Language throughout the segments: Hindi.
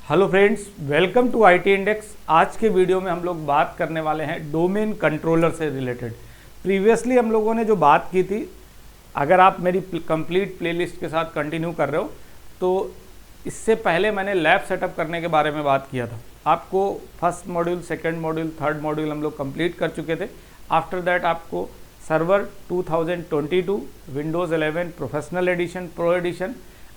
Hello friends, welcome to IT index. आज के वीडियो में हम लोग बात करने वाले हैं डोमेन कंट्रोलर से रिलेटेड। प्रीवियसली हम लोगों ने जो बात की थी, अगर आप मेरी कंप्लीट प्लेलिस्ट के साथ कंटिन्यू कर रहे हो तो इससे पहले मैंने लैब सेटअप करने के बारे में बात किया था। आपको first module, second module, third module हम लोग कंप्लीट कर चुके थे। आफ्टर दैट आपको server 2022, Windows 11 professional edition, pro edition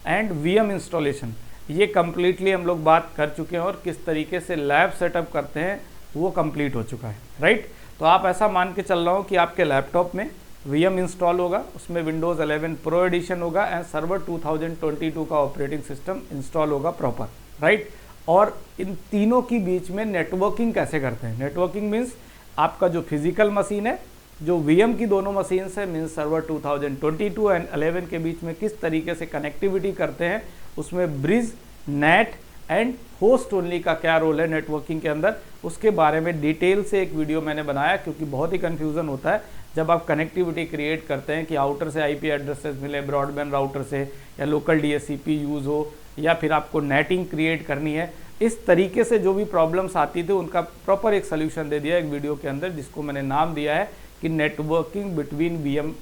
and VM installation, ये कम्प्लीटली हम लोग बात कर चुके हैं और किस तरीके से लैब सेटअप करते हैं वो कंप्लीट हो चुका है, राइट। तो आप ऐसा मान के चल रहा हो कि आपके लैपटॉप में वीएम इंस्टॉल होगा, उसमें विंडोज़ 11 प्रो एडिशन होगा एंड सर्वर 2022 का ऑपरेटिंग सिस्टम इंस्टॉल होगा प्रॉपर, राइट। और इन तीनों के बीच में नेटवर्किंग कैसे करते हैं। नेटवर्किंग मीन्स आपका जो फिजिकल मशीन है, जो वीएम की दोनों मशीन है मीन्स सर्वर 2022 एंड 11 के बीच में किस तरीके से कनेक्टिविटी करते हैं, उसमें bridge, net and host only का क्या रोल है नेटवर्किंग के अंदर, उसके बारे में डिटेल से एक वीडियो मैंने बनाया। क्योंकि बहुत ही कन्फ्यूज़न होता है जब आप कनेक्टिविटी क्रिएट करते हैं कि आउटर से आईपी एड्रेसेस मिले, ब्रॉडबैंड राउटर से, या लोकल डीएचसीपी यूज़ हो, या फिर आपको नेटिंग क्रिएट करनी है। इस तरीके से जो भी प्रॉब्लम्स आती थी उनका प्रॉपर एक सोल्यूशन दे दिया एक वीडियो के अंदर, जिसको मैंने नाम दिया है कि networking between VM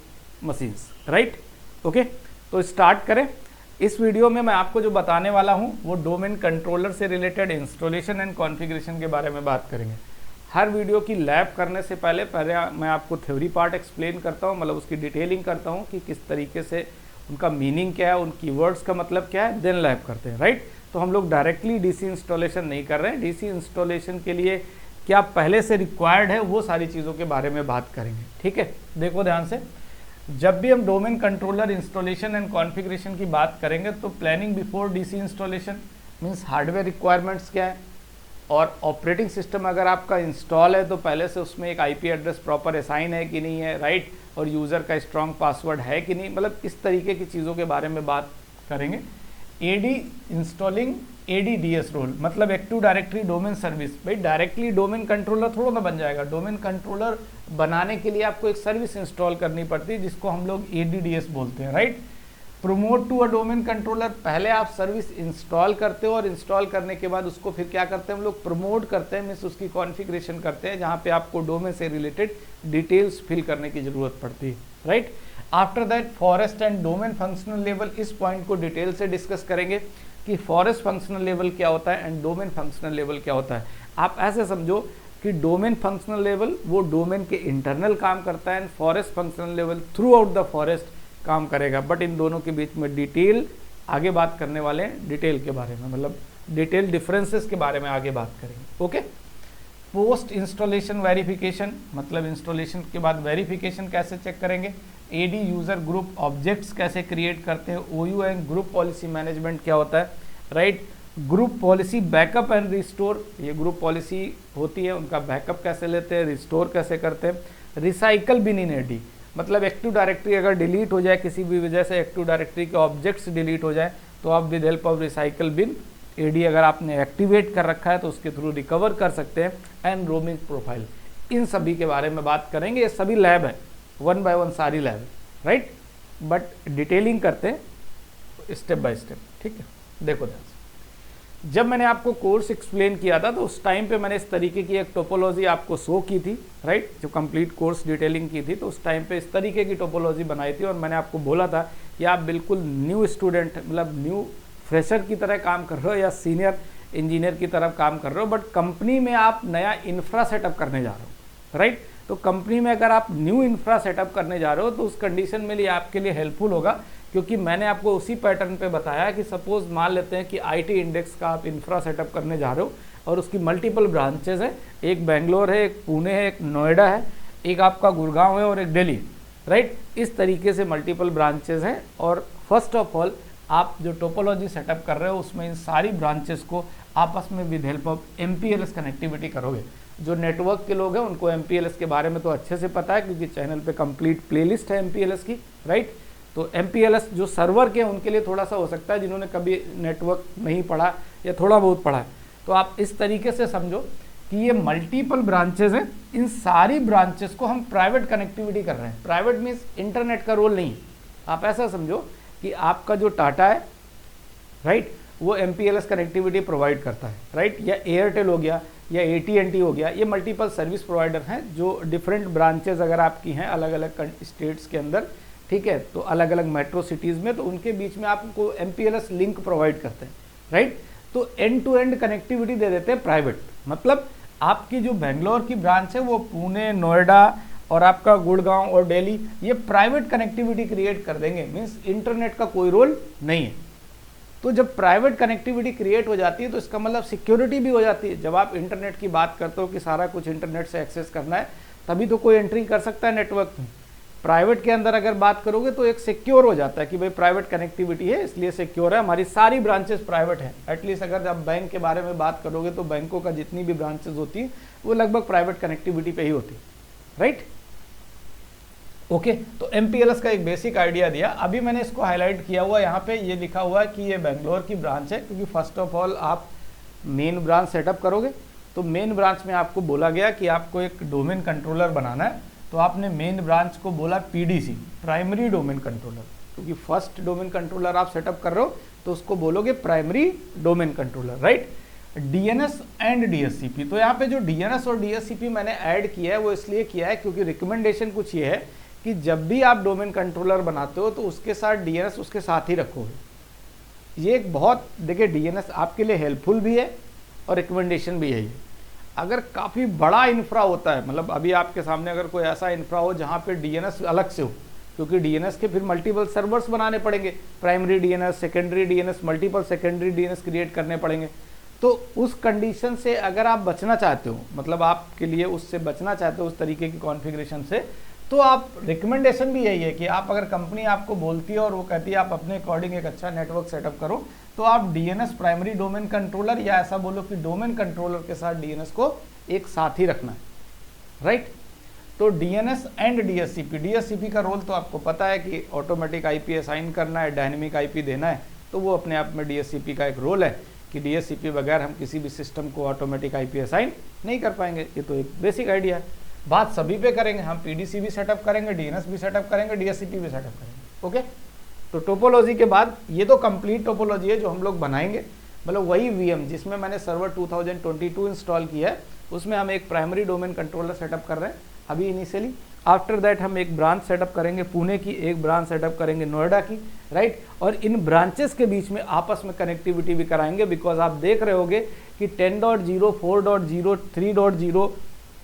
machines, right. Okay, तो स्टार्ट करें। इस वीडियो में मैं आपको जो बताने वाला हूं वो डोमेन कंट्रोलर से रिलेटेड इंस्टॉलेशन एंड कॉन्फ़िगरेशन के बारे में बात करेंगे। हर वीडियो की लैब करने से पहले मैं आपको थ्योरी पार्ट एक्सप्लेन करता हूं, मतलब उसकी डिटेलिंग करता हूं कि किस तरीके से उनका मीनिंग क्या है, उन कीवर्ड्स का मतलब क्या है, देन लैब करते हैं, राइट। तो हम लोग डायरेक्टली डीसी इंस्टॉलेशन नहीं कर रहे हैं। डीसी इंस्टॉलेशन के लिए क्या पहले से रिक्वायर्ड है वो सारी चीज़ों के बारे में बात करेंगे, ठीक है। देखो ध्यान से, जब भी हम domain controller installation and configuration की बात करेंगे तो planning before DC installation means hardware requirements क्या है, और ऑपरेटिंग सिस्टम अगर आपका इंस्टॉल है तो पहले से उसमें एक आईपी एड्रेस प्रॉपर असाइन है कि नहीं है, राइट, और यूज़र का स्ट्रॉन्ग पासवर्ड है कि नहीं, मतलब इस तरीके की चीज़ों के बारे में बात करेंगे। एडी इंस्टॉलिंग एडीडीएस रोल मतलब एक्टिव डायरेक्टरी डोमेन सर्विस। भाई डायरेक्टली डोमेन कंट्रोलर थोड़ा ना बन जाएगा। डोमेन कंट्रोलर बनाने के लिए आपको एक सर्विस इंस्टॉल करनी पड़ती है जिसको हम लोग एडीडीएस बोलते हैं, right. Promote to a domain controller, पहले आप सर्विस इंस्टॉल करते हो और इंस्टॉल करने के बाद उसको फिर क्या करते हैं हम लोग, प्रमोट करते हैं, मीन्स उसकी कॉन्फ़िगरेशन करते हैं जहाँ पे आपको डोमेन से रिलेटेड डिटेल्स फिल करने की ज़रूरत पड़ती है, right. After that forest and domain functional level, इस पॉइंट को डिटेल से डिस्कस करेंगे कि फॉरेस्ट फंक्शनल लेवल क्या होता है एंड डोमेन फंक्शनल लेवल क्या होता है। आप ऐसे समझो कि डोमेन फंक्शनल लेवल वो डोमेन के इंटरनल काम करता है and forest functional level through out the forest काम करेगा। बट इन दोनों के बीच में डिटेल आगे बात करने वाले हैं, डिटेल के बारे में, मतलब डिटेल डिफरेंसेस के बारे में आगे बात करेंगे, ओके। पोस्ट इंस्टॉलेशन वेरिफिकेशन मतलब इंस्टॉलेशन के बाद वेरिफिकेशन कैसे चेक करेंगे। एडी यूज़र ग्रुप ऑब्जेक्ट्स कैसे क्रिएट करते हैं। ओयू एंड ग्रुप पॉलिसी मैनेजमेंट क्या होता है, right. Group policy backup and restore, ये ग्रुप पॉलिसी होती है, उनका बैकअप कैसे लेते हैं, रिस्टोर कैसे करते हैं। रिसाइकल बिन इन एडी मतलब एक्टिव डायरेक्टरी अगर डिलीट हो जाए, किसी भी वजह से एक्टिव डायरेक्टरी के ऑब्जेक्ट्स डिलीट हो जाए तो आप with help of recycle bin AD अगर आपने एक्टिवेट कर रखा है तो उसके थ्रू रिकवर कर सकते हैं। एंड रोमिंग प्रोफाइल, इन सभी के बारे में बात करेंगे। ये सभी लैब है, वन बाय वन सारी लैब है, राइट। बट डिटेलिंग करते हैं स्टेप बाय स्टेप, ठीक है। देखो ध्यान से, जब मैंने आपको कोर्स एक्सप्लेन किया था तो उस टाइम पे मैंने इस तरीके की एक टोपोलॉजी आपको शो की थी, राइट। जो कंप्लीट कोर्स डिटेलिंग की थी तो उस टाइम पे इस तरीके की टोपोलॉजी बनाई थी और मैंने आपको बोला था कि आप बिल्कुल न्यू स्टूडेंट मतलब न्यू फ्रेशर की तरह काम कर रहे हो या सीनियर इंजीनियर की तरफ काम कर रहे हो, बट कंपनी में आप नया इंफ्रा सेटअप करने जा रहे हो, राइट। तो कंपनी में अगर आप न्यू इंफ्रा सेटअप करने जा रहे हो तो उस कंडीशन में लिए आपके लिए हेल्पफुल होगा, क्योंकि मैंने आपको उसी पैटर्न पे बताया कि सपोज मान लेते हैं कि आईटी इंडेक्स का आप इंफ्रा सेटअप करने जा रहे हो और उसकी मल्टीपल ब्रांचेज है, एक बेंगलोर है, एक पुणे है, एक नोएडा है, एक आपका गुड़गांव है और एक दिल्ली, राइट। इस तरीके से मल्टीपल ब्रांचेज हैं और फर्स्ट ऑफ ऑल आप जो टोपोलॉजी सेटअप कर रहे हो उसमें इन सारी ब्रांचेस को आपस में with help of MPLS connectivity करोगे। जो नेटवर्क के लोग हैं उनको MPLS के बारे में तो अच्छे से पता है क्योंकि चैनल पे कंप्लीट प्लेलिस्ट है MPLS की, राइट। तो MPLS जो सर्वर के हैं उनके लिए थोड़ा सा हो सकता है जिन्होंने कभी नेटवर्क नहीं पढ़ा या थोड़ा बहुत पढ़ा है। तो आप इस तरीके से समझो कि ये मल्टीपल ब्रांचेस हैं, इन सारी ब्रांचेस को हम प्राइवेट कनेक्टिविटी कर रहे हैं। प्राइवेट मीन्स इंटरनेट का रोल नहीं, आप ऐसा समझो कि आपका जो टाटा है, राइट, वो MPLS कनेक्टिविटी प्रोवाइड करता है, राइट। या एयरटेल हो गया या AT&T हो गया, ये मल्टीपल सर्विस प्रोवाइडर हैं जो डिफरेंट ब्रांचेज अगर आपकी हैं अलग अलग स्टेट्स के अंदर, ठीक है, तो अलग अलग मेट्रो सिटीज़ में, तो उनके बीच में आपको MPLS लिंक प्रोवाइड करते हैं, राइट। तो एंड टू एंड कनेक्टिविटी दे देते हैं प्राइवेट, मतलब आपकी जो बेंगलोर की ब्रांच है वो पुणे, नोएडा और आपका गुड़गांव और दिल्ली, ये प्राइवेट कनेक्टिविटी क्रिएट कर देंगे, मीन्स इंटरनेट का कोई रोल नहीं है। तो जब प्राइवेट कनेक्टिविटी क्रिएट हो जाती है तो इसका मतलब सिक्योरिटी भी हो जाती है। जब आप इंटरनेट की बात करते हो कि सारा कुछ इंटरनेट से एक्सेस करना है, तभी तो कोई एंट्री कर सकता है नेटवर्क में। प्राइवेट के अंदर अगर बात करोगे तो एक सिक्योर हो जाता है कि भाई प्राइवेट कनेक्टिविटी है, इसलिए सिक्योर है, हमारी सारी ब्रांचेस प्राइवेट है। एटलीस्ट अगर आप बैंक के बारे में बात करोगे तो बैंकों का जितनी भी ब्रांचेस होती है वो लगभग प्राइवेट कनेक्टिविटी पे ही होती है, राइट। ओके, तो MPLS का एक बेसिक आइडिया दिया। अभी मैंने इसको हाईलाइट किया हुआ, यहाँ पे ये लिखा हुआ है कि ये बेंगलोर की ब्रांच है, क्योंकि फर्स्ट ऑफ ऑल आप मेन ब्रांच सेटअप करोगे तो मेन ब्रांच में आपको बोला गया कि आपको एक डोमेन कंट्रोलर बनाना है, तो आपने मेन ब्रांच को बोला PDC, प्राइमरी डोमेन कंट्रोलर, क्योंकि फर्स्ट डोमेन कंट्रोलर आप सेटअप कर रहे हो तो उसको बोलोगे primary domain controller, right. DNS and DSCP, तो यहाँ पे जो DNS और DSCP मैंने ऐड किया है वो इसलिए किया है क्योंकि रिकमेंडेशन कुछ ये है कि जब भी आप डोमेन कंट्रोलर बनाते हो तो उसके साथ DNS उसके साथ ही रखोगे। ये एक बहुत, देखिए DNS आपके लिए हेल्पफुल भी है और रिकमेंडेशन भी यही है। अगर काफ़ी बड़ा इंफ्रा होता है, मतलब अभी आपके सामने अगर कोई ऐसा इंफ्रा हो जहाँ पे DNS अलग से हो, क्योंकि DNS के फिर मल्टीपल सर्वर्स बनाने पड़ेंगे, primary DNS, secondary DNS, multiple secondary DNS create करने पड़ेंगे, तो उस कंडीशन से अगर आप बचना चाहते हो, मतलब आपके लिए उससे बचना चाहते हो उस तरीके की कॉन्फ़िगरेशन से, तो आप रिकमेंडेशन भी यही है कि आप अगर कंपनी आपको बोलती है और वो कहती है आप अपने अकॉर्डिंग एक अच्छा नेटवर्क सेटअप करो, तो आप DNS प्राइमरी डोमेन कंट्रोलर, या ऐसा बोलो कि डोमेन कंट्रोलर के साथ DNS को एक साथ ही रखना है, राइट। तो DNS एंड DSCP का रोल तो आपको पता है कि ऑटोमेटिक IP असाइन करना है, डायनेमिक IP देना है, तो वो अपने आप में DSCP का एक रोल है कि DSCP बगैर हम किसी भी सिस्टम को ऑटोमेटिक IP असाइन नहीं कर पाएंगे। ये तो एक बेसिक आइडिया है। बात सभी पे करेंगे, हम PDC भी सेटअप करेंगे, DNS भी सेटअप करेंगे, DSCP भी सेटअप करेंगे, ओके। तो टोपोलॉजी के बाद ये तो कंप्लीट टोपोलॉजी है जो हम लोग बनाएंगे, मतलब वही VM जिसमें मैंने सर्वर 2022 इंस्टॉल किया है, उसमें हम एक प्राइमरी डोमेन कंट्रोलर सेटअप कर रहे हैं अभी इनिशियली। आफ्टर दैट हम एक ब्रांच सेटअप करेंगे पुणे की, एक ब्रांच सेटअप करेंगे नोएडा की, राइट। और इन ब्रांचेस के बीच में आपस में कनेक्टिविटी भी कराएंगे, बिकॉज आप देख रहे होगे कि 10.0, 4.0, 3.0,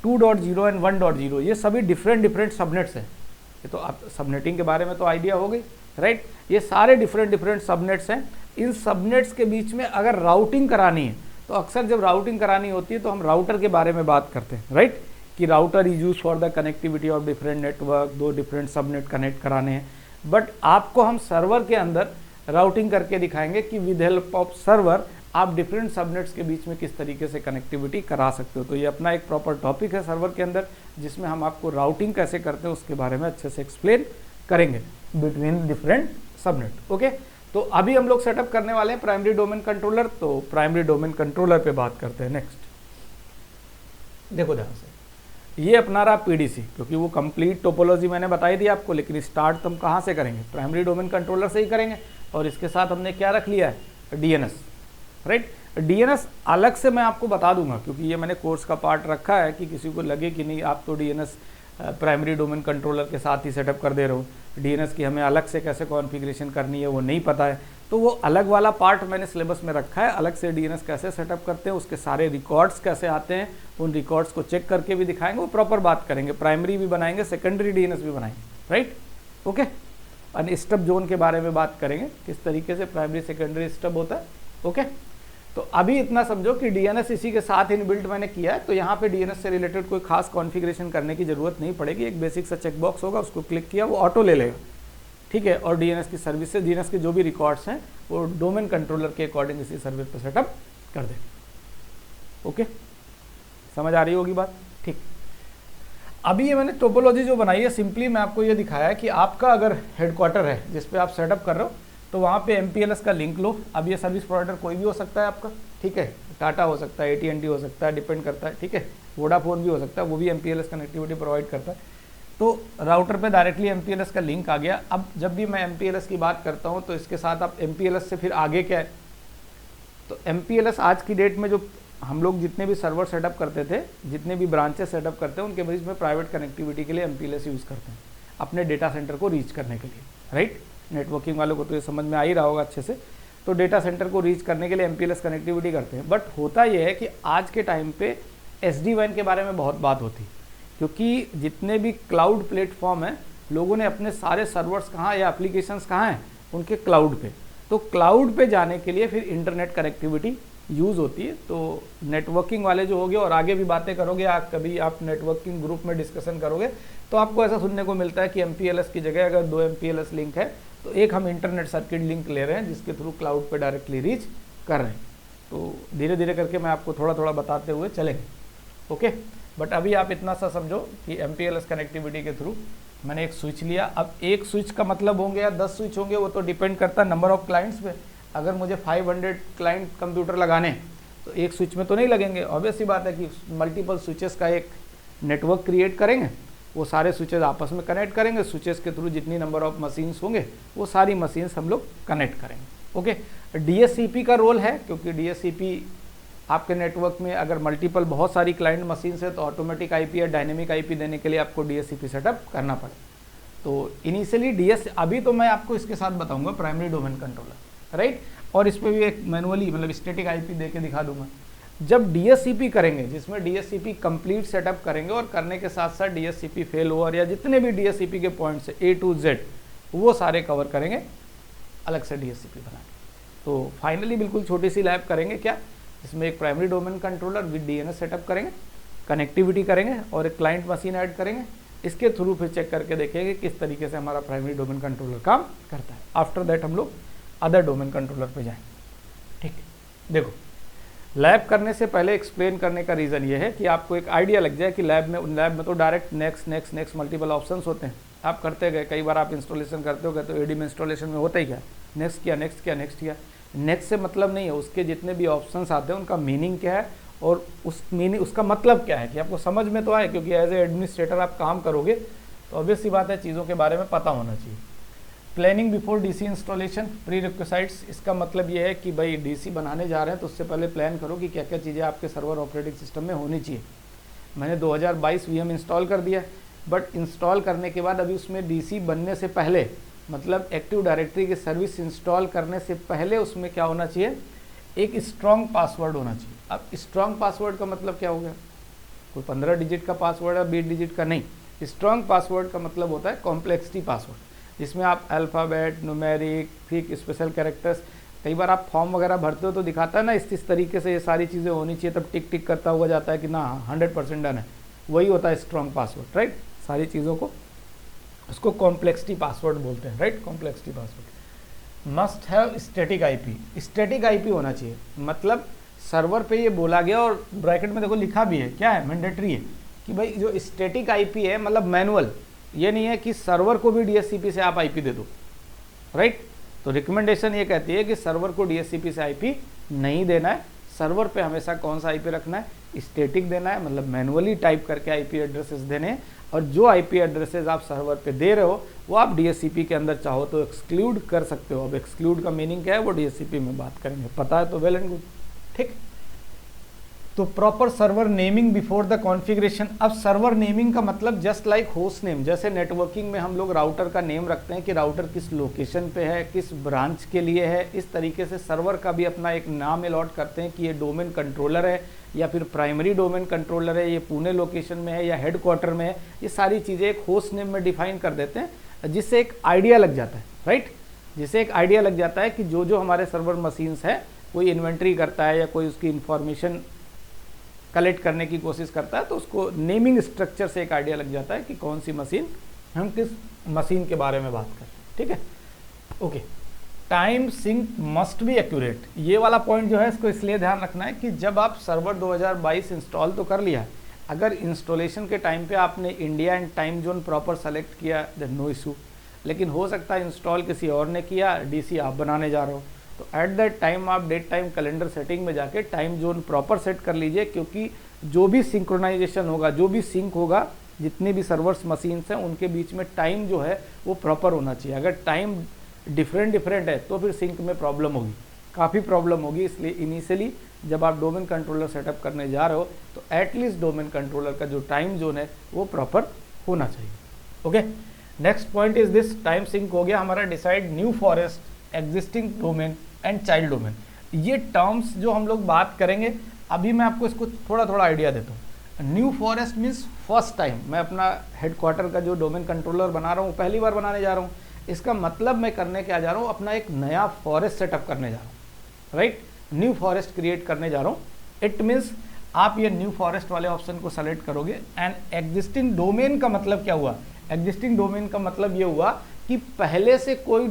2.0 एंड 1.0 ये सभी डिफरेंट सबनेट्स हैं। ये तो आप सबनेटिंग के बारे में तो आइडिया हो गई, राइट। ये सारे डिफरेंट सबनेट्स हैं। इन सबनेट्स के बीच में अगर राउटिंग करानी है तो अक्सर जब राउटिंग करानी होती है तो हम राउटर के बारे में बात करते हैं, राइट, कि router is use for the connectivity of different network, दो डिफरेंट सबनेट कनेक्ट कराने हैं। बट आपको हम सर्वर के अंदर राउटिंग करके दिखाएंगे कि विद हेल्प ऑफ सर्वर आप डिफरेंट सबनेट्स के बीच में किस तरीके से कनेक्टिविटी करा सकते हो। तो ये अपना एक प्रॉपर टॉपिक है सर्वर के अंदर, जिसमें हम आपको राउटिंग कैसे करते हैं उसके बारे में अच्छे से एक्सप्लेन करेंगे बिटवीन डिफरेंट सबनेट, ओके। तो अभी हम लोग सेटअप करने वाले हैं प्राइमरी डोमेन कंट्रोलर। तो प्राइमरी डोमेन कंट्रोलर पे बात करते हैं नेक्स्ट। देखो ध्यान से, ये अपना रहा PDC, क्योंकि वो कंप्लीट टोपोलॉजी मैंने बताई थी आपको, लेकिन स्टार्ट हम कहाँ से करेंगे, प्राइमरी डोमेन कंट्रोलर से ही करेंगे। और इसके साथ हमने क्या रख लिया है, DNS, राइट। DNS अलग से मैं आपको बता दूंगा, क्योंकि ये मैंने कोर्स का पार्ट रखा है कि किसी को लगे कि नहीं आप तो DNS प्राइमरी डोमेन कंट्रोलर के साथ ही सेटअप कर दे रहे हो, DNS की हमें अलग से कैसे कॉन्फ़िगरेशन करनी है वो नहीं पता है, तो वो अलग वाला पार्ट मैंने सिलेबस में रखा है। अलग से DNS कैसे सेटअप करते हैं, उसके सारे रिकॉर्ड्स कैसे आते हैं, उन रिकॉर्ड्स को चेक करके भी दिखाएंगे, वो प्रॉपर बात करेंगे। प्राइमरी भी बनाएंगे, सेकेंडरी DNS भी बनाएंगे, राइट, ओके। अनस्टब जोन के बारे में बात करेंगे, किस तरीके से प्राइमरी सेकेंडरी स्टब होता है, ओके। तो अभी इतना समझो कि DNS इसी के साथ इनबिल्ट मैंने किया है, तो यहाँ पे DNS से रिलेटेड कोई खास कॉन्फ़िगरेशन करने की ज़रूरत नहीं पड़ेगी। एक बेसिक सा चेक बॉक्स होगा, उसको क्लिक किया वो ऑटो ले लेगा, ठीक है। और DNS की सर्विस से DNS के जो भी रिकॉर्ड्स हैं वो डोमेन कंट्रोलर के अकॉर्डिंग इसी सर्विस पर सेटअप कर देगा, ओके। समझ आ रही होगी बात, ठीक। अभी ये मैंने टोपोलॉजी जो बनाई है, सिंपली मैं आपको ये दिखाया है कि आपका अगर हेडक्वार्टर है जिस पे आप सेटअप कर रहे हो, तो वहाँ पे MPLS का लिंक लो। अब ये सर्विस प्रोवाइडर कोई भी हो सकता है आपका, ठीक है, टाटा हो सकता है, AT&T हो सकता है, डिपेंड करता है, ठीक है, वोडाफोन भी हो सकता है, वो भी MPLS कनेक्टिविटी प्रोवाइड करता है। तो राउटर पे डायरेक्टली MPLS का लिंक आ गया। अब जब भी मैं MPLS की बात करता हूँ तो इसके साथ आप MPLS से फिर आगे क्या है, तो MPLS आज की डेट में जो हम लोग जितने भी सर्वर सेटअप करते थे, जितने भी ब्रांचेस सेटअप करते हैं, उनके बीच में प्राइवेट कनेक्टिविटी के लिए MPLS यूज़ करते हैं अपने डेटा सेंटर को रीच करने के लिए, राइट। नेटवर्किंग वालों को तो ये समझ में आ ही रहा होगा अच्छे से। तो डेटा सेंटर को रीच करने के लिए MPLS कनेक्टिविटी करते हैं। बट होता यह है कि आज के टाइम पे SD-WAN के बारे में बहुत बात होती, क्योंकि जितने भी क्लाउड प्लेटफॉर्म हैं, लोगों ने अपने सारे सर्वर्स कहाँ या एप्लीकेशंस कहाँ हैं, उनके क्लाउड पे। तो क्लाउड पे जाने के लिए फिर इंटरनेट कनेक्टिविटी यूज़ होती है। तो नेटवर्किंग वाले जो होंगे, और आगे भी बातें करोगे, कभी आप नेटवर्किंग ग्रुप में डिस्कशन करोगे तो आपको ऐसा सुनने को मिलता है कि MPLS की जगह अगर 2 MPLS लिंक है तो एक हम इंटरनेट सर्किट लिंक ले रहे हैं जिसके थ्रू क्लाउड पे डायरेक्टली रीच कर रहे हैं। तो धीरे धीरे करके मैं आपको थोड़ा थोड़ा बताते हुए चलेंगे, ओके। बट अभी आप इतना सा समझो कि MPLS कनेक्टिविटी के थ्रू मैंने एक स्विच लिया। अब एक स्विच का मतलब होंगे या 10 स्विच होंगे, वो तो डिपेंड करता है नंबर ऑफ क्लाइंट्स पे। अगर मुझे 500 क्लाइंट कंप्यूटर लगाने तो एक स्विच में तो नहीं लगेंगे। ऑब्वियस सी बात है कि मल्टीपल स्विचेस का एक नेटवर्क क्रिएट करेंगे, वो सारे स्विचेस आपस में कनेक्ट करेंगे। स्विचेस के थ्रू जितनी नंबर ऑफ मशीन्स होंगे वो सारी मशीन्स हम लोग कनेक्ट करेंगे, ओके। DSCP का रोल है, क्योंकि DSCP आपके नेटवर्क में अगर मल्टीपल बहुत सारी क्लाइंट मशीन्स है तो ऑटोमेटिक IP या डायनेमिक IP देने के लिए आपको DSCP सेटअप करना पड़े। तो इनिशियली अभी तो मैं आपको इसके साथ बताऊंगा प्राइमरी डोमेन कंट्रोलर, राइट। और इस पर भी एक मैनुअली मतलब स्टैटिक IP दे के दिखा दूंगा। जब DSCP करेंगे, जिसमें DSCP कंप्लीट सेटअप करेंगे और करने के साथ साथ DSCP फेल ओवर या जितने भी DSCP के पॉइंट्स है A to Z वो सारे कवर करेंगे अलग से DSCP बना के। तो फाइनली बिल्कुल छोटी सी लैब करेंगे क्या, इसमें एक primary domain controller with DNS setup करेंगे, कनेक्टिविटी करेंगे और एक क्लाइंट मशीन ऐड करेंगे। इसके थ्रू फिर चेक करके देखेंगे किस तरीके से हमारा प्राइमरी डोमेन कंट्रोलर काम करता है। आफ्टर दैट हम लोग अदर डोमेन कंट्रोलर पे जाएंगे, ठीक है। देखो, लैब करने से पहले एक्सप्लेन करने का रीज़न ये है कि आपको एक आइडिया लग जाए कि लैब में तो डायरेक्ट नेक्स्ट मल्टीपल ऑप्शंस होते हैं। आप करते गए, कई बार आप इंस्टॉलेशन करते हो गए तो AD में इंस्टॉलेशन में होता ही क्या, नेक्स्ट किया। नेक्स्ट से मतलब नहीं है, उसके जितने भी ऑप्शंस आते हैं उनका मीनिंग क्या है और उसका मतलब क्या है कि आपको समझ में तो आए, क्योंकि एज ए एडमिनिस्ट्रेटर आप काम करोगे तो ऑब्वियस सी बात है चीज़ों के बारे में पता होना चाहिए। Planning before DC installation, pre requisites, इसका मतलब ये है कि भाई DC बनाने जा रहे हैं तो उससे पहले प्लान करो कि क्या क्या चीज़ें आपके सर्वर ऑपरेटिंग सिस्टम में होनी चाहिए। मैंने 2022 VM इंस्टॉल कर दिया, बट इंस्टॉल करने के बाद अभी उसमें DC बनने से पहले, मतलब एक्टिव डायरेक्टरी की सर्विस इंस्टॉल करने से पहले उसमें क्या होना चाहिए, एक स्ट्रॉन्ग पासवर्ड होना चाहिए। अब स्ट्रॉन्ग पासवर्ड का मतलब क्या हो गया, कोई 15 डिजिट का पासवर्ड है, 20 डिजिट का नहीं। स्ट्रॉन्ग पासवर्ड का मतलब होता है कॉम्प्लेक्सिटी पासवर्ड, जिसमें आप अल्फ़ाबेट, न्यूमेरिक, फिर स्पेशल कैरेक्टर्स, कई बार आप फॉर्म वगैरह भरते हो तो दिखाता है ना इस तरीके से ये सारी चीज़ें होनी चाहिए, तब टिक टिक करता हुआ जाता है कि ना 100% डन है, वही होता है स्ट्रॉन्ग पासवर्ड, राइट। सारी चीज़ों को उसको कॉम्प्लेक्सिटी पासवर्ड बोलते हैं, right. Complexity password must have static IP होना चाहिए। मतलब सर्वर पे ये बोला गया और ब्रैकेट में देखो लिखा भी है, क्या है, मैंडेटरी है कि भाई जो स्टैटिक IP है, मतलब मैनुअल, ये नहीं है कि सर्वर को भी DSCP से आप IP दे दो, राइट। तो रिकमेंडेशन ये कहती है कि सर्वर को DSCP से IP नहीं देना है। सर्वर पे हमेशा कौन सा IP रखना है, स्टैटिक देना है, मतलब मैनुअली टाइप करके IP एड्रेसेस देने हैं। और जो IP एड्रेसेस आप सर्वर पे दे रहे हो वो आप DSCP के अंदर चाहो तो एक्सक्लूड कर सकते हो। अब एक्सक्लूड का मीनिंग क्या है वो DSCP में बात करेंगे, पता है तो वेल एंड गुड, ठीक। तो proper server naming before the configuration. अब सर्वर नेमिंग का मतलब जस्ट लाइक होस्ट नेम, जैसे नेटवर्किंग में हम लोग राउटर का नेम रखते हैं कि राउटर किस लोकेशन पे है, किस ब्रांच के लिए है, इस तरीके से सर्वर का भी अपना एक नाम अलॉट करते हैं कि ये डोमेन कंट्रोलर है या फिर प्राइमरी डोमेन कंट्रोलर है, ये पुणे लोकेशन में है या हेडक्वार्टर में है। ये सारी चीज़ें एक होस्ट नेम में डिफाइन कर देते हैं, जिससे एक आइडिया लग जाता है, राइट। जिससे एक आइडिया लग जाता है कि जो हमारे सर्वर मशीन्स है, कोई इन्वेंट्री करता है या कोई उसकी इंफॉर्मेशन कलेक्ट करने की कोशिश करता है तो उसको नेमिंग स्ट्रक्चर से एक आइडिया लग जाता है कि कौन सी मशीन, हम किस मशीन के बारे में बात कर रहे हैं, ठीक है, okay. Time sync must be accurate, ये वाला पॉइंट जो है इसको इसलिए ध्यान रखना है कि जब आप सर्वर 2022 इंस्टॉल तो कर लिया, अगर इंस्टॉलेशन के टाइम पे आपने India and time zone proper select किया देन नो इशू, लेकिन हो सकता है इंस्टॉल किसी और ने किया, DC आप बनाने जा रहे हो, तो एट दैट टाइम आप डेट टाइम कैलेंडर सेटिंग में जाके टाइम जोन प्रॉपर सेट कर लीजिए, क्योंकि जो भी सिंक्रोनाइजेशन होगा, जो भी सिंक होगा, जितने भी सर्वर्स मशीन्स हैं उनके बीच में टाइम जो है वो प्रॉपर होना चाहिए। अगर टाइम डिफरेंट है तो फिर सिंक में प्रॉब्लम होगी, काफ़ी प्रॉब्लम होगी। इसलिए इनिशियली जब आप डोमेन कंट्रोलर सेटअप करने जा रहे हो तो एटलीस्ट डोमेन कंट्रोलर का जो टाइम जोन है वो प्रॉपर होना चाहिए। Okay, next point is this, time sync हो गया हमारा। Decide new forest, existing domain and child domain. ये टर्म्स जो हम लोग बात करेंगे, अभी मैं आपको इसको थोड़ा थोड़ा आइडिया देता हूँ। New forest means first time मैं अपना हेडक्वार्टर का जो डोमेन कंट्रोलर बना रहा हूँ पहली बार बनाने जा रहा हूँ। इसका मतलब मैं करने क्या जा रहा हूँ, अपना एक नया फॉरेस्ट सेटअप करने जा रहा हूँ, राइट। न्यू फॉरेस्ट क्रिएट करने जा रहा हूँ। इट मीन्स आप ये न्यू फॉरेस्ट वाले ऑप्शन को सेलेक्ट करोगे। एंड एग्जिस्टिंग डोमेन का मतलब क्या हुआ, एग्जिस्टिंग डोमेन का मतलब ये हुआ कि पहले से कोई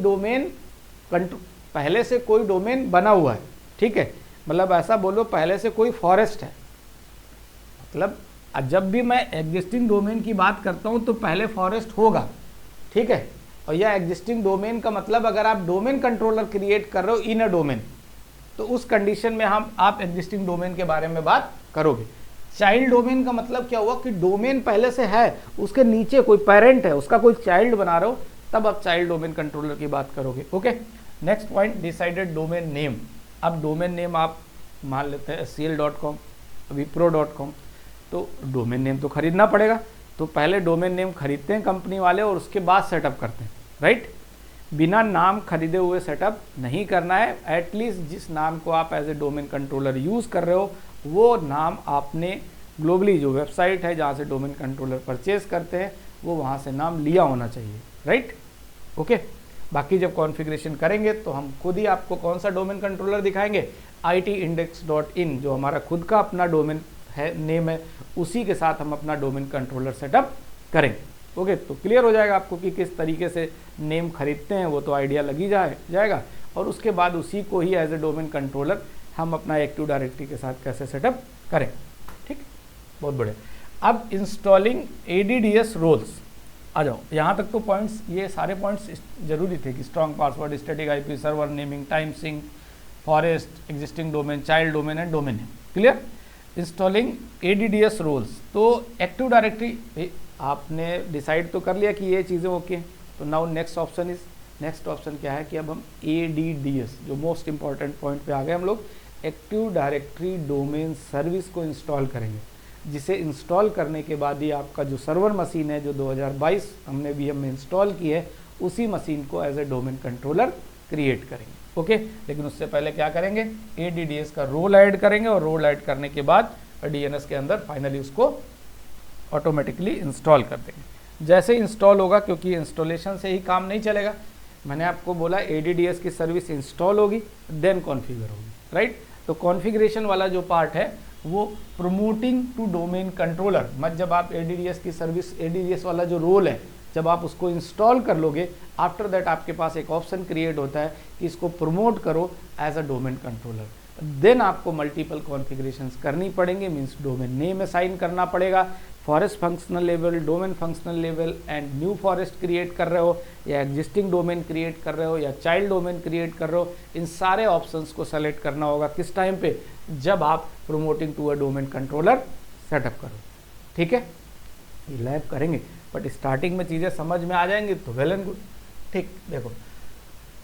डोमेन बना हुआ है, ठीक है। मतलब ऐसा बोलो पहले से कोई फॉरेस्ट है, मतलब जब भी मैं एग्जिस्टिंग डोमेन की बात करता हूं तो पहले फॉरेस्ट होगा, ठीक है। और यह एग्जिस्टिंग डोमेन का मतलब अगर आप डोमेन कंट्रोलर क्रिएट कर रहे हो इन अ डोमेन, तो उस कंडीशन में आप एग्जिस्टिंग डोमेन के बारे में बात करोगे। चाइल्ड डोमेन का मतलब क्या हुआ कि डोमेन पहले से है, उसके नीचे कोई पेरेंट है, उसका कोई चाइल्ड बना रहे हो, तब आप चाइल्ड डोमेन कंट्रोलर की बात करोगे। Okay, next point, decided domain name. अब डोमेन नेम आप मान लेते हैं scl.com, wipro.com, तो डोमेन नेम तो खरीदना पड़ेगा। तो पहले डोमेन नेम खरीदते हैं कंपनी वाले और उसके बाद सेटअप करते हैं, राइट। बिना नाम खरीदे हुए सेटअप नहीं करना है। एटलीस्ट जिस नाम को आप as a domain controller use कर रहे हो वो नाम आपने ग्लोबली जो वेबसाइट है जहाँ से डोमेन कंट्रोलर परचेज करते हैं वो वहाँ से नाम लिया होना चाहिए, राइट। ओके, बाकी जब कॉन्फ़िगरेशन करेंगे तो हम खुद ही आपको कौन सा डोमेन कंट्रोलर दिखाएंगे, itindex.in जो हमारा खुद का अपना डोमेन है, नेम है, उसी के साथ हम अपना डोमेन कंट्रोलर सेटअप करेंगे। ओके, तो क्लियर हो जाएगा आपको कि किस तरीके से नेम खरीदते हैं, वो तो आइडिया लग ही जाएगा। और उसके बाद उसी को ही एज ए डोमेन कंट्रोलर हम अपना एक्टिव डायरेक्टरी के साथ कैसे सेटअप करें, ठीक, बहुत बढ़िया। अब इंस्टॉलिंग ADDS रोल्स, आ जाओ यहाँ तक। तो पॉइंट्स, ये सारे पॉइंट्स जरूरी थे कि strong password, static IP, server naming, time sync, forest, existing domain, child domain and domain name, clear. Installing ADDS roles, तो एक्टिव डायरेक्टरी आपने डिसाइड तो कर लिया कि ये चीज़ें ओके हैं। तो नाउ नेक्स्ट ऑप्शन क्या है कि अब हम ADDS, जो मोस्ट इंपॉर्टेंट पॉइंट पे आ गए हम लोग, एक्टिव डायरेक्टरी डोमेन सर्विस को इंस्टॉल करेंगे, जिसे इंस्टॉल करने के बाद ही आपका जो सर्वर मशीन है जो 2022 हमने VM में इंस्टॉल की है, उसी मशीन को as a domain controller create करेंगे। ओके, लेकिन उससे पहले क्या करेंगे, ADDS का रोल ऐड करेंगे और रोल ऐड करने के बाद DNS के अंदर फाइनली उसको ऑटोमेटिकली इंस्टॉल कर देंगे। जैसे इंस्टॉल होगा, क्योंकि इंस्टॉलेशन से ही काम नहीं चलेगा, मैंने आपको बोला ADDS की सर्विस इंस्टॉल होगी देन कॉन्फ़िगर होगी, राइट। तो कॉन्फ़िगरेशन वाला जो पार्ट है वो प्रमोटिंग टू डोमेन कंट्रोलर, मत जब आप ADDS की सर्विस, ADDS वाला जो रोल है जब आप उसको इंस्टॉल कर लोगे, आफ्टर दैट आपके पास एक ऑप्शन क्रिएट होता है कि इसको प्रमोट करो as a domain controller. Then आपको मल्टीपल कॉन्फ़िगरेशंस करनी पड़ेंगी, मीन्स डोमेन नेम असाइन करना पड़ेगा, forest functional level, domain functional level and new forest create कर रहे हो या एग्जिस्टिंग डोमेन क्रिएट कर रहे हो या चाइल्ड डोमेन क्रिएट कर रहे हो, इन सारे ऑप्शंस को सेलेक्ट करना होगा किस टाइम पे, जब आप promoting to a domain controller setup करो, ठीक है। ये लैब करेंगे बट स्टार्टिंग में चीज़ें समझ में आ जाएंगी तो वेल एंड गुड, ठीक। देखो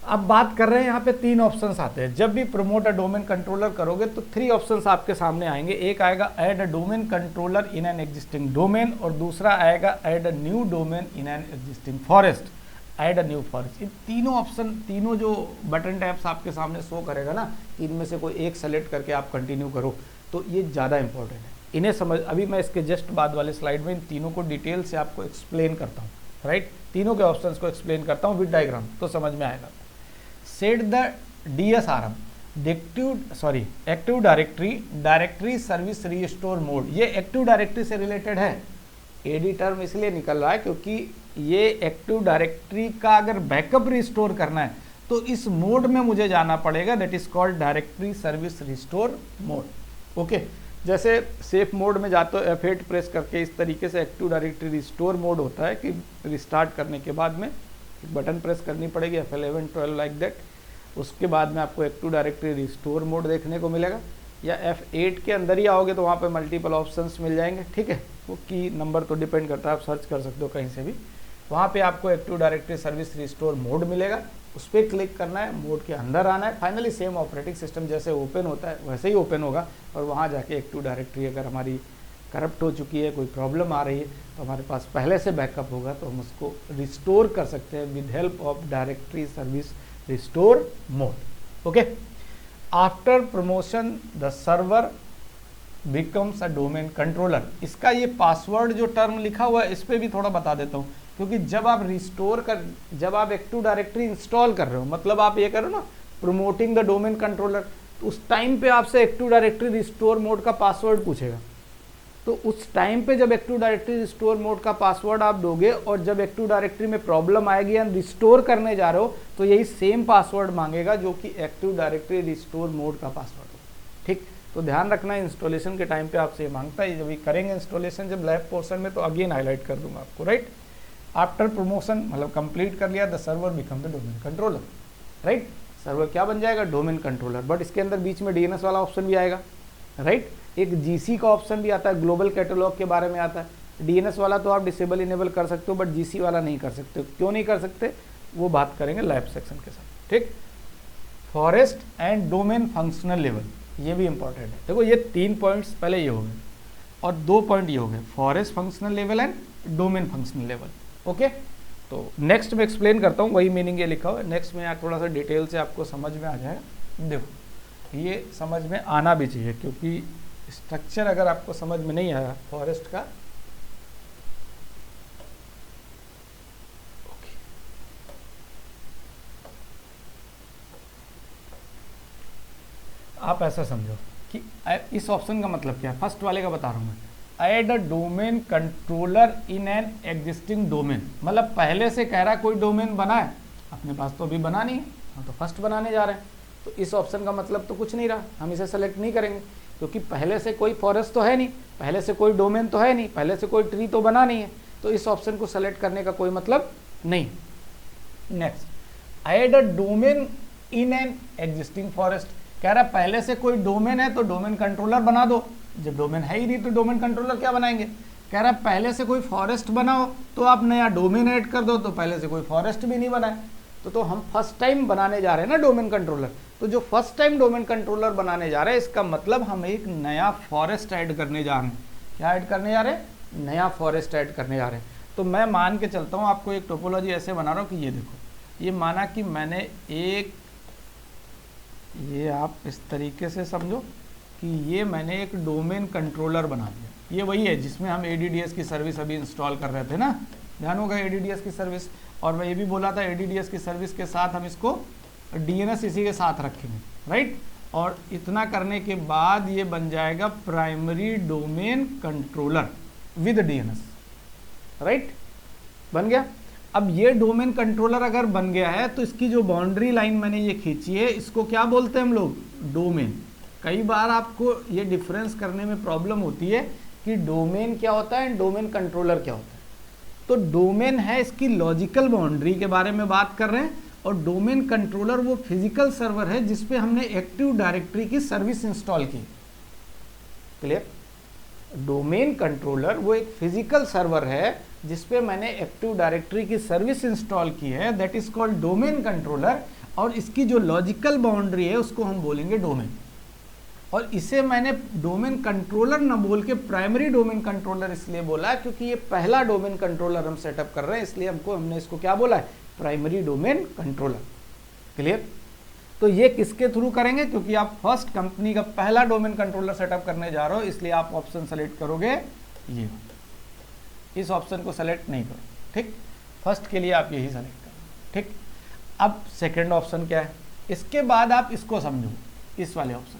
अब बात कर रहे हैं, यहाँ पे 3 ऑप्शंस आते हैं। जब भी प्रमोट अ डोमेन कंट्रोलर करोगे तो 3 ऑप्शंस आपके सामने आएंगे। एक आएगा add a domain controller in an existing domain, और दूसरा आएगा add a new domain in an existing forest, add a new forest. इन तीनों ऑप्शन, तीनों जो बटन टैप्स आपके सामने शो करेगा ना, इनमें से कोई एक सेलेक्ट करके आप कंटिन्यू करो, तो ये ज़्यादा इंपॉर्टेंट है। इन्हें समझ, अभी मैं इसके जस्ट बाद वाले स्लाइड में इन तीनों को डिटेल से आपको एक्सप्लेन करता हूँ, राइट। तीनों के ऑप्शंस को एक्सप्लेन करता हूँ विद डायग्राम, तो समझ में आएगा। Set the DSRM, active directory service restore mode, ये एक्टिव डायरेक्टरी से रिलेटेड है। AD टर्म इसलिए निकल रहा है क्योंकि ये एक्टिव डायरेक्टरी का अगर बैकअप रिस्टोर करना है तो इस मोड में मुझे जाना पड़ेगा, that is called directory service restore mode. Okay, जैसे सेफ मोड में जाते हो F8 प्रेस करके, इस तरीके से एक्टिव डायरेक्टरी रिस्टोर मोड होता है कि रिस्टार्ट करने के बाद में एक बटन प्रेस करनी पड़ेगी, F11 12 लाइक दैट। उसके बाद में आपको एक्टिव डायरेक्टरी रिस्टोर मोड देखने को मिलेगा, या F8 के अंदर ही आओगे तो वहाँ पे मल्टीपल ऑप्शंस मिल जाएंगे, ठीक है। वो की नंबर तो डिपेंड करता है, आप सर्च कर सकते हो कहीं से भी। वहाँ पे आपको active directory service restore mode मिलेगा, उस पर क्लिक करना है, मोड के अंदर आना है, फाइनली सेम ऑपरेटिंग सिस्टम जैसे ओपन होता है वैसे ही ओपन होगा, और वहाँ जाके एक्टिव डायरेक्टरी अगर हमारी करप्ट हो चुकी है, कोई प्रॉब्लम आ रही है, तो हमारे पास पहले से बैकअप होगा, तो हम उसको रिस्टोर कर सकते हैं with help of directory service restore mode. Okay, after promotion the server becomes a domain controller. इसका ये पासवर्ड जो टर्म लिखा हुआ है इस पर भी थोड़ा बता देता हूँ, क्योंकि जब आप एक्टिव डायरेक्टरी इंस्टॉल कर रहे हो, मतलब आप ये करो ना प्रमोटिंग द डोमेन कंट्रोलर, तो उस टाइम पे आपसे एक्टिव डायरेक्टरी रिस्टोर मोड का पासवर्ड पूछेगा। तो उस टाइम पे जब एक्टिव डायरेक्टरी रिस्टोर मोड का पासवर्ड आप दोगे, और जब एक्टिव डायरेक्टरी में प्रॉब्लम आएगी एंड रिस्टोर करने जा रहे हो, तो यही सेम पासवर्ड मांगेगा जो कि एक्टिव डायरेक्टरी रिस्टोर मोड का पासवर्ड हो। ठीक, तो ध्यान रखना इंस्टॉलेशन के टाइम पे आपसे मांगता है, जब करेंगे इंस्टॉलेशन जब लैब पोर्शन में, तो अगेन हाईलाइट कर दूंगा आपको, राइट। आफ्टर प्रमोशन मतलब कंप्लीट कर लिया, the server become the domain controller, right. Server क्या बन जाएगा, डोमेन कंट्रोलर, बट इसके अंदर बीच में डीएनएस वाला ऑप्शन भी आएगा, राइट। एक जीसी का ऑप्शन भी आता है, ग्लोबल कैटलॉग के बारे में आता है। डीएनएस वाला तो आप डिसेबल इनेबल कर सकते हो, बट जीसी वाला नहीं कर सकते। क्यों नहीं कर सकते, वो बात करेंगे लैब सेक्शन के साथ, ठीक। Forest and domain functional level, ये भी इंपॉर्टेंट है। देखो ये 3 पॉइंट्स पहले ये हो गए, और 2 पॉइंट ये हो गए, forest functional level and domain functional level. Okay, तो नेक्स्ट में एक्सप्लेन करता हूँ, वही मीनिंग ये लिखा हुआ है, नेक्स्ट में यहाँ थोड़ा सा डिटेल से आपको समझ में आ जाएगा। देखो ये समझ में आना भी चाहिए, क्योंकि स्ट्रक्चर अगर आपको समझ में नहीं आया फॉरेस्ट का, आप ऐसा समझो कि इस ऑप्शन का मतलब क्या है। फर्स्ट वाले का बता रहा हूँ मैं, add a domain controller in an existing domain, मतलब पहले से कह रहा है कोई डोमेन बना है, अपने पास तो अभी बना नहीं है, हम तो फर्स्ट बनाने जा रहे हैं। तो इस ऑप्शन का मतलब तो कुछ नहीं रहा, हम इसे सेलेक्ट नहीं करेंगे, क्योंकि पहले से कोई फॉरेस्ट तो है नहीं, पहले से कोई डोमेन तो है नहीं, पहले से कोई ट्री तो बना नहीं है, तो इस ऑप्शन को सेलेक्ट करने का कोई मतलब नहीं। Next, add a domain in an existing forest, कह रहा है पहले से कोई डोमेन है तो डोमेन कंट्रोलर बना दो, जब डोमेन है ही नहीं तो डोमेन कंट्रोलर क्या बनाएंगे। कह रहा है पहले से कोई फॉरेस्ट बनाओ तो आप नया डोमेन ऐड कर दो, तो पहले से कोई फॉरेस्ट भी नहीं बनाए, तो हम फर्स्ट टाइम बनाने जा रहे हैं ना डोमेन कंट्रोलर, तो जो फर्स्ट टाइम डोमेन कंट्रोलर बनाने जा रहे हैं इसका मतलब हम एक नया फॉरेस्ट ऐड करने जा रहे हैं। क्या ऐड करने जा रहे हैं, नया फॉरेस्ट ऐड करने जा रहे हैं। तो मैं मान के चलता हूँ, आपको एक टोपोलॉजी ऐसे बना रहा हूँ कि ये देखो, ये माना कि मैंने एक, ये आप इस तरीके से समझो कि ये मैंने एक डोमेन कंट्रोलर बना दिया। ये वही है जिसमें हम ADDS की सर्विस अभी इंस्टॉल कर रहे थे ना, ध्यान होगा ADDS की सर्विस, और मैं ये भी बोला था ADDS की सर्विस के साथ हम इसको DNS इसी के साथ रखेंगे, राइट। और इतना करने के बाद ये बन जाएगा primary domain controller with DNS, right, बन गया। अब ये डोमेन कंट्रोलर अगर बन गया है तो इसकी जो बाउंड्री लाइन मैंने ये खींची है, इसको क्या बोलते हैं हम लोग, डोमेन। कई बार आपको ये डिफरेंस करने में प्रॉब्लम होती है कि डोमेन क्या होता है, डोमेन कंट्रोलर क्या होता है। तो डोमेन है इसकी लॉजिकल बाउंड्री के बारे में बात कर रहे हैं, और डोमेन कंट्रोलर वो फिजिकल सर्वर है जिसपे हमने एक्टिव डायरेक्टरी की सर्विस इंस्टॉल की। क्लियर, डोमेन कंट्रोलर वो एक फिजिकल सर्वर है जिसपे मैंने एक्टिव डायरेक्टरी की सर्विस इंस्टॉल की है, that is called domain controller, और इसकी जो लॉजिकल बाउंड्री है उसको हम बोलेंगे डोमेन। और इसे मैंने डोमेन कंट्रोलर न बोल के प्राइमरी डोमेन कंट्रोलर इसलिए बोला है क्योंकि ये पहला डोमेन कंट्रोलर हम सेटअप कर रहे हैं, इसलिए हमने इसको क्या बोला है, प्राइमरी डोमेन कंट्रोलर। क्लियर, तो ये किसके थ्रू करेंगे, क्योंकि आप फर्स्ट कंपनी का पहला डोमेन कंट्रोलर सेटअप करने जा रहे हो, इसलिए आप ऑप्शन सेलेक्ट करोगे ये, इस ऑप्शन को सेलेक्ट नहीं करो, ठीक। फर्स्ट के लिए आप यही सेलेक्ट करो, ठीक। अब सेकंड ऑप्शन क्या है, इसके बाद आप इसको समझो, इस वाले ऑप्शन,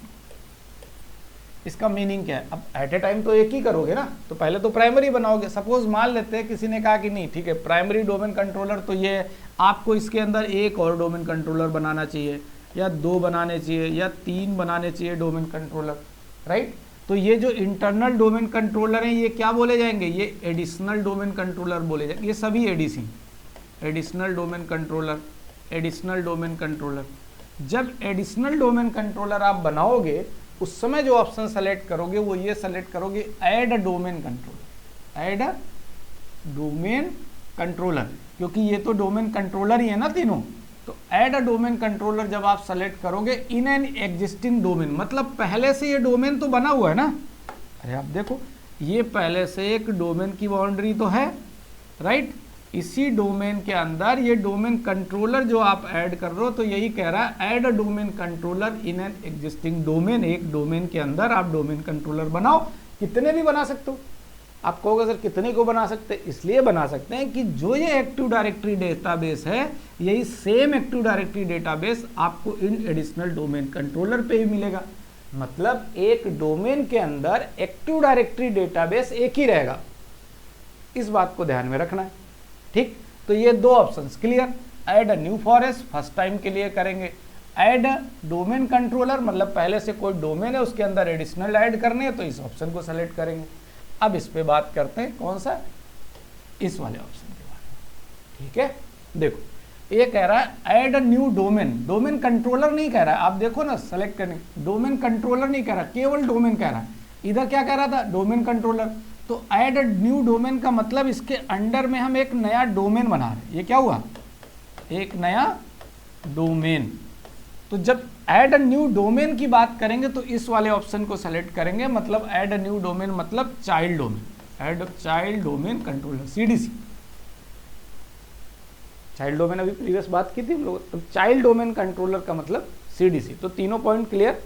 इसका मीनिंग क्या है। अब एट ए टाइम तो एक ही करोगे ना, तो पहले तो प्राइमरी बनाओगे। सपोज मान लेते हैं किसी ने कहा कि नहीं ठीक है, प्राइमरी डोमेन कंट्रोलर तो ये है, आपको इसके अंदर एक और डोमेन कंट्रोलर बनाना चाहिए, या 2 बनाने चाहिए, या 3 बनाने चाहिए डोमेन कंट्रोलर, राइट। तो ये जो इंटरनल डोमेन कंट्रोलर हैं ये क्या बोले जाएंगे, ये एडिशनल डोमेन कंट्रोलर बोले जाएंगे। ये सभी ADC, additional domain controller, additional domain controller. जब एडिशनल डोमेन कंट्रोलर आप बनाओगे उस समय जो ऑप्शन सेलेक्ट करोगे वो ये सेलेक्ट करोगे, add a domain controller, add a domain controller, क्योंकि ये तो डोमेन कंट्रोलर ही है ना तीनों, तो ऐड अ डोमेन कंट्रोलर जब आप सेलेक्ट करोगे इन एन एग्जिस्टिंग डोमेन, मतलब पहले से ये डोमेन तो बना हुआ है ना। अरे आप देखो ये पहले से एक डोमेन की बाउंड्री तो है, राइट। इसी डोमेन के अंदर ये डोमेन कंट्रोलर जो आप ऐड कर रहे हो, तो यही कह रहा है add a domain controller in an existing domain. एक डोमेन के अंदर आप डोमेन कंट्रोलर बनाओ, कितने भी बना सकते हो। आप कहोगे सर कितने को बना सकते हैं, इसलिए बना सकते हैं कि जो ये एक्टिव डायरेक्टरी डेटाबेस है, यही सेम एक्टिव डायरेक्टरी डेटाबेस आपको इन एडिशनल डोमेन कंट्रोलर पे ही मिलेगा। मतलब एक डोमेन के अंदर एक्टिव डायरेक्टरी डेटाबेस एक ही रहेगा, इस बात को ध्यान में रखना है, ठीक। तो ये दो options clear. Add a new forest first time के लिए करेंगे, ऐड डोमेन कंट्रोलर मतलब पहले से कोई डोमेन है उसके अंदर एडिशनल ऐड करने हैं, तो इस ऑप्शन को सेलेक्ट करेंगे। अब इस पे बात करते हैं, कौन सा, इस वाले ऑप्शन के बारे में, ठीक है। देखो ये कह रहा है add a new domain, domain controller नहीं कह रहा है, आप देखो ना सेलेक्ट करने, डोमेन कंट्रोलर नहीं कह रहा, केवल डोमेन कह रहा है। इधर क्या कह रहा था, डोमेन कंट्रोलर। तो ऐड अ न्यू डोमेन का मतलब इसके अंडर में हम एक नया डोमेन बना रहे हैं। ये क्या हुआ, एक नया डोमेन। तो जब ऐड अ न्यू डोमेन की बात करेंगे तो इस वाले ऑप्शन को सेलेक्ट करेंगे, मतलब ऐड अ न्यू डोमेन मतलब child domain, add child domain controller CDC. Child domain अभी प्रीवियस बात की थी हम लोग, तो चाइल्ड डोमेन कंट्रोलर का मतलब सीडीसी। तो तीनों point clear.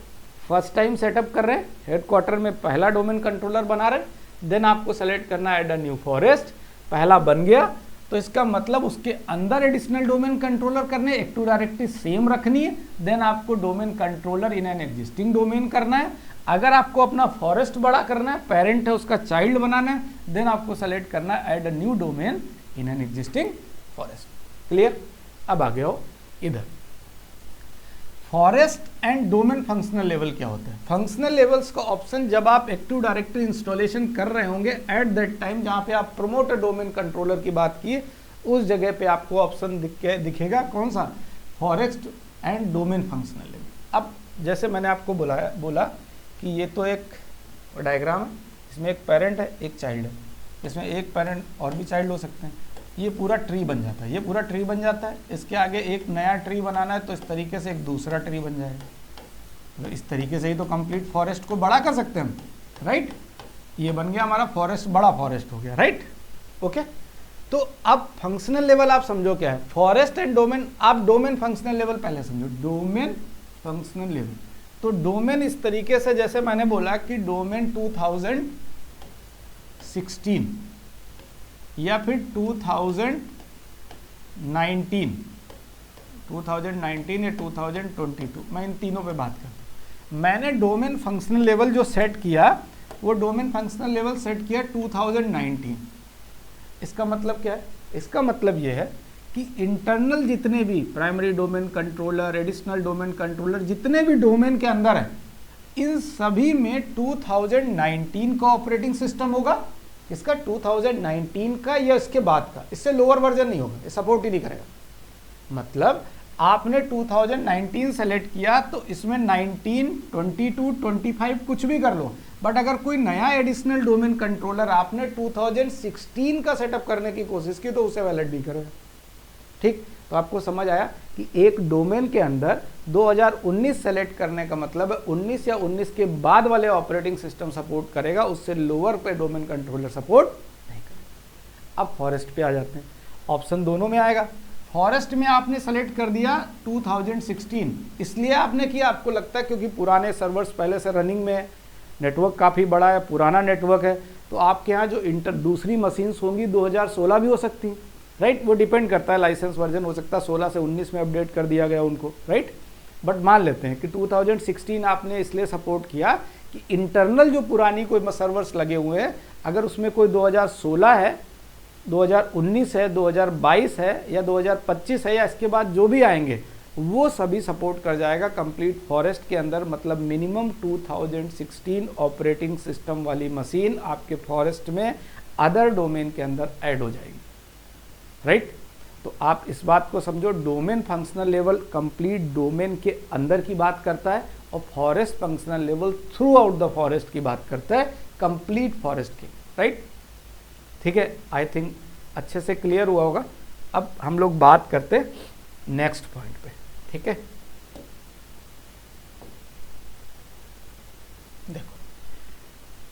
First time setup कर रहे हैं, हेडक्वार्टर में पहला डोमेन कंट्रोलर बना रहे हैं, देन आपको सेलेक्ट करना है ऐड अ न्यू फॉरेस्ट, पहला बन गया तो इसका मतलब उसके अंदर एडिशनल डोमेन कंट्रोलर करने, एक्टिव डायरेक्टरी सेम रखनी है, देन आपको domain controller in an existing domain करना है। अगर आपको अपना फॉरेस्ट बड़ा करना है, पेरेंट है उसका चाइल्ड बनाना है, देन आपको सेलेक्ट करना है add a new domain in an existing forest. Clear. अब आगे हो इधर, forest and domain functional level क्या होता है। फंक्शनल लेवल्स का ऑप्शन जब आप एक्टिव डायरेक्टरी इंस्टॉलेशन कर रहे होंगे एट दैट टाइम, जहां पे आप प्रमोट डोमेन कंट्रोलर की बात की, उस जगह पे आपको ऑप्शन दिखेगा कौन सा, forest and domain functional level. अब जैसे मैंने आपको बोला कि ये तो एक डायग्राम है, इसमें एक पेरेंट है एक चाइल्ड है, इसमें एक पेरेंट और भी चाइल्ड हो सकते हैं, ये पूरा ट्री बन जाता है, ये पूरा ट्री बन जाता है। इसके आगे एक नया ट्री बनाना है तो इस तरीके से एक दूसरा ट्री बन जाएगा। तो इस तरीके से ही तो कंप्लीट फॉरेस्ट को बड़ा कर सकते हैं हम, राइट। ये बन गया हमारा फॉरेस्ट, बड़ा फॉरेस्ट हो गया, राइट, ओके। तो अब फंक्शनल लेवल आप समझो क्या है, फॉरेस्ट एंड डोमेन। आप डोमेन फंक्शनल लेवल पहले समझो, डोमेन फंक्शनल लेवल। तो डोमेन इस तरीके से, जैसे मैंने बोला कि डोमेन 2016 या फिर 2019 या 2022, मैं इन तीनों पे बात करता हूँ। मैंने डोमेन फंक्शनल लेवल जो सेट किया, वो डोमेन फंक्शनल लेवल सेट किया 2019। इसका मतलब क्या है, इसका मतलब ये है कि इंटरनल जितने भी primary domain controller, additional domain controller, जितने भी डोमेन के अंदर है, इन सभी में 2019 का ऑपरेटिंग सिस्टम होगा। इसका 2019 का या इसके बाद का, इससे लोअर वर्जन नहीं होगा, ये सपोर्ट ही नहीं करेगा। मतलब आपने 2019 सेलेक्ट किया तो इसमें 19, 22, 25 कुछ भी कर लो, बट अगर कोई नया एडिशनल डोमेन कंट्रोलर आपने 2016 का सेटअप करने की कोशिश की तो उसे वैलिड नहीं करेगा, ठीक। तो आपको समझ आया कि एक डोमेन के अंदर 2019 सेलेक्ट करने का मतलब है 19 या 19 के बाद वाले ऑपरेटिंग सिस्टम सपोर्ट करेगा, उससे लोअर पे डोमेन कंट्रोलर सपोर्ट नहीं करेगा। अब फॉरेस्ट पे आ जाते हैं, ऑप्शन दोनों में आएगा। फॉरेस्ट में आपने सेलेक्ट कर दिया 2016, इसलिए आपने किया, आपको लगता है क्योंकि पुराने सर्वर्स पहले से रनिंग में है, नेटवर्क काफ़ी बड़ा है, पुराना नेटवर्क है, तो आपके यहाँ जो दूसरी मशीन्स होंगी 2016 भी हो सकती हैं, राइट। वो डिपेंड करता है, लाइसेंस वर्जन हो सकता है 16 से 19 में अपडेट कर दिया गया उनको, राइट। बट मान लेते हैं कि 2016 आपने इसलिए सपोर्ट किया कि इंटरनल जो पुरानी कोई सर्वर्स लगे हुए हैं, अगर उसमें कोई 2016 है, 2019 है, 2022 है या 2025 है या इसके बाद जो भी आएंगे, वो सभी सपोर्ट कर जाएगा कंप्लीट फॉरेस्ट के अंदर। मतलब मिनिमम 2016 ऑपरेटिंग सिस्टम वाली मशीन आपके फॉरेस्ट में अदर डोमेन के अंदर ऐड हो जाएगी, राइट। तो आप इस बात को समझो, domain functional level complete domain के अंदर की बात करता है और forest functional level through out the forest की बात करता है, कंप्लीट फॉरेस्ट की, राइट। ठीक है, आई थिंक अच्छे से क्लियर हुआ होगा। अब हम लोग बात करते नेक्स्ट पॉइंट पे, ठीक है। देखो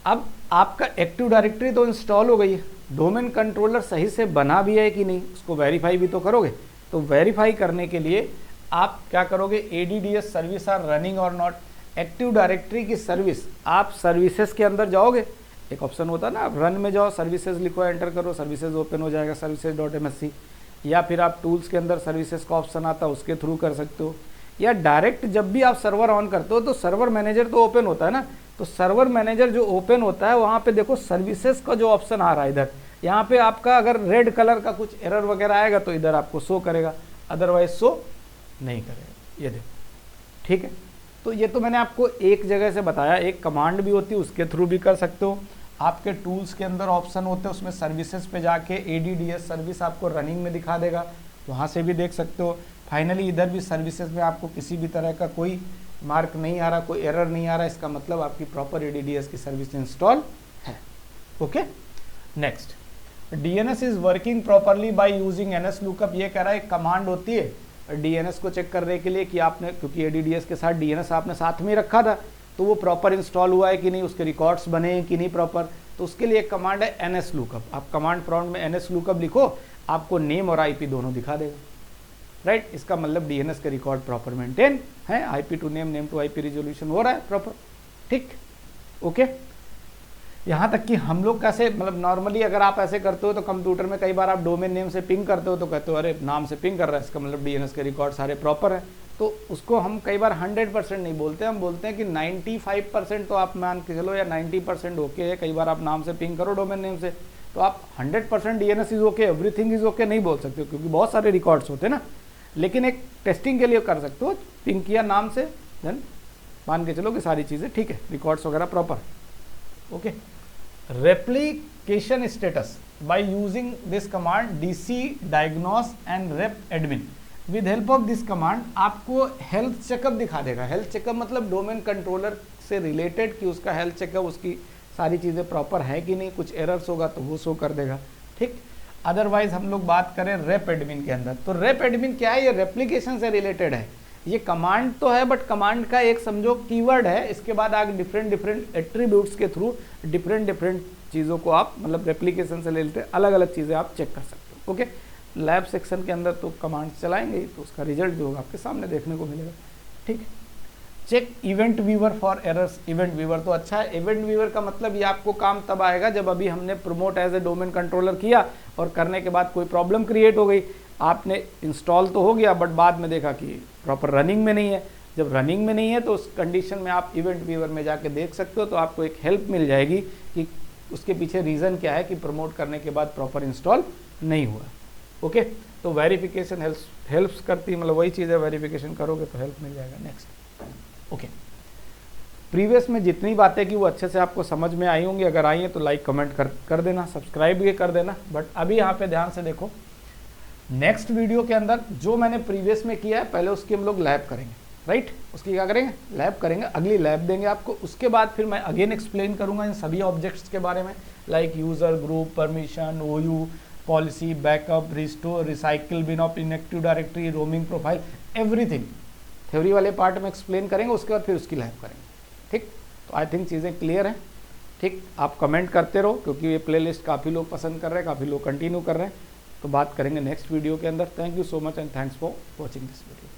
अब आपका एक्टिव डायरेक्टरी तो इंस्टॉल हो गई है, डोमेन कंट्रोलर सही से बना भी है कि नहीं उसको वेरीफाई भी तो करोगे। तो वेरीफाई करने के लिए आप क्या करोगे, ADDS सर्विस आर रनिंग और नॉट। एक्टिव डायरेक्टरी की सर्विस, आप सर्विसेज के अंदर जाओगे, एक ऑप्शन होता है ना, आप रन में जाओ, सर्विसेज लिखो, एंटर करो, सर्विसेज ओपन हो जाएगा, services.msc। या फिर आप टूल्स के अंदर सर्विसेज का ऑप्शन आता है, उसके थ्रू कर सकते हो। या डायरेक्ट जब भी आप सर्वर ऑन करते हो तो सर्वर मैनेजर तो ओपन होता है ना, तो सर्वर मैनेजर जो ओपन होता है वहाँ पे देखो सर्विसेज का जो ऑप्शन आ रहा है इधर, यहाँ पे आपका अगर रेड कलर का कुछ एरर वगैरह आएगा तो इधर आपको शो करेगा, अदरवाइज शो नहीं करेगा। ये देखो, ठीक है। तो ये तो मैंने आपको एक जगह से बताया, एक कमांड भी होती है उसके थ्रू भी कर सकते हो। आपके टूल्स के अंदर ऑप्शन होते हैं, उसमें सर्विसेज पे जाके ADDS सर्विस आपको रनिंग में दिखा देगा, वहाँ से भी देख सकते हो। फाइनली इधर भी सर्विसेज में आपको किसी भी तरह का कोई मार्क नहीं आ रहा, कोई एरर नहीं आ रहा, इसका मतलब आपकी प्रॉपर ADDS की सर्विस इंस्टॉल है। Okay, next, DNS is working properly by using NS lookup. ये कह रहा है कमांड होती है DNS को चेक करने के लिए कि आपने, क्योंकि ADDS के साथ DNS आपने साथ में रखा था, तो वो प्रॉपर इंस्टॉल हुआ है कि नहीं, उसके रिकॉर्ड्स बने हैं कि नहीं प्रॉपर। तो उसके लिए एक कमांड है NS लुकअप। आप कमांड प्रॉम्प्ट में NS लुकअप लिखो, आपको नेम और IP दोनों दिखा देगा, राइट। इसका मतलब DNS के रिकॉर्ड प्रॉपर मेंटेन है, IP to name, name to IP resolution हो रहा है प्रॉपर, ठीक। ओके, यहाँ तक कि हम लोग कैसे, मतलब नॉर्मली अगर आप ऐसे करते हो तो कंप्यूटर में कई बार आप डोमेन नेम से पिंग करते हो तो कहते हो अरे नाम से पिंग कर रहा है, इसका मतलब DNS के रिकॉर्ड सारे प्रॉपर है। तो उसको हम कई बार 100% नहीं बोलते, हम बोलते हैं कि 95% तो आप मान के चलो, या 90% ओके है। कई बार आप नाम से पिंग करो डोमेन नेम से, तो आप 100% DNS is okay, everything is okay नहीं बोल सकते हो, क्योंकि बहुत सारे रिकॉर्ड्स होते हैं ना। लेकिन एक टेस्टिंग के लिए कर सकते हो, पिंग किया नाम से, देन मान के चलो कि सारी चीज़ें ठीक है, रिकॉर्ड्स वगैरह proper. Okay, replication status by using this command DC diagnose and rep admin। With help of this command आपको हेल्थ चेकअप दिखा देगा। हेल्थ चेकअप मतलब डोमेन कंट्रोलर से रिलेटेड, कि उसका हेल्थ चेकअप, उसकी सारी चीज़ें प्रॉपर है कि नहीं, कुछ एरर्स होगा तो वो शो कर देगा, ठीक। अदरवाइज हम लोग बात करें रेप एडमिन के अंदर, तो रेप एडमिन क्या है, ये रेप्लिकेशन से रिलेटेड है। ये कमांड तो है, बट कमांड का एक समझो कीवर्ड है, इसके बाद आगे डिफरेंट एट्रीब्यूट्स के थ्रू डिफरेंट चीज़ों को आप, मतलब रेप्लिकेशन से रिलेटेड अलग अलग चीज़ें आप चेक कर सकते हो। ओके, लैब सेक्शन के अंदर तो कमांड चलाएंगे तो उसका रिजल्ट जो होगा आपके सामने देखने को मिलेगा, ठीक। Check event viewer for errors. Event viewer तो अच्छा है, इवेंट व्यूवर का मतलब ये आपको काम तब आएगा जब अभी हमने promote as a domain controller किया और करने के बाद कोई प्रॉब्लम क्रिएट हो गई, आपने इंस्टॉल तो हो गया बट बाद में देखा कि प्रॉपर रनिंग में नहीं है। जब रनिंग में नहीं है तो उस कंडीशन में आप इवेंट व्यूवर में जाके देख सकते हो, तो आपको एक हेल्प मिल जाएगी कि उसके पीछे रीज़न क्या है कि प्रमोट करने के बाद प्रॉपर इंस्टॉल नहीं हुआ। ओके, तो वेरिफिकेशन हेल्प्स करती है, मतलब वही चीज़ है, वेरिफिकेशन करोगे तो हेल्प मिल जाएगा। नेक्स्ट, ओके, प्रीवियस में जितनी बातें की वो अच्छे से आपको समझ में आई होंगी, अगर आई हैं तो लाइक कमेंट कर देना, सब्सक्राइब भी कर देना। बट अभी यहाँ पे ध्यान से देखो, नेक्स्ट वीडियो के अंदर जो मैंने प्रीवियस में किया है पहले उसकी हम लोग लैब करेंगे, राइट। उसकी क्या करेंगे, लैब करेंगे, अगली लैब देंगे आपको। उसके बाद फिर मैं अगेन एक्सप्लेन करूंगा इन सभी ऑब्जेक्ट्स के बारे में, like user, group, permission, OU, policy, backup, restore, recycle, bin of inactive directory, roaming profile, everything theory वाले पार्ट में एक्सप्लेन करेंगे। उसके बाद फिर उसकी लैब करेंगे, ठीक। तो आई थिंक चीज़ें क्लियर हैं, ठीक। आप कमेंट करते रहो क्योंकि ये प्लेलिस्ट काफ़ी लोग पसंद कर रहे हैं, काफ़ी लोग कंटिन्यू कर रहे हैं। तो बात करेंगे नेक्स्ट वीडियो के अंदर। Thank you so much and thanks for watching this video.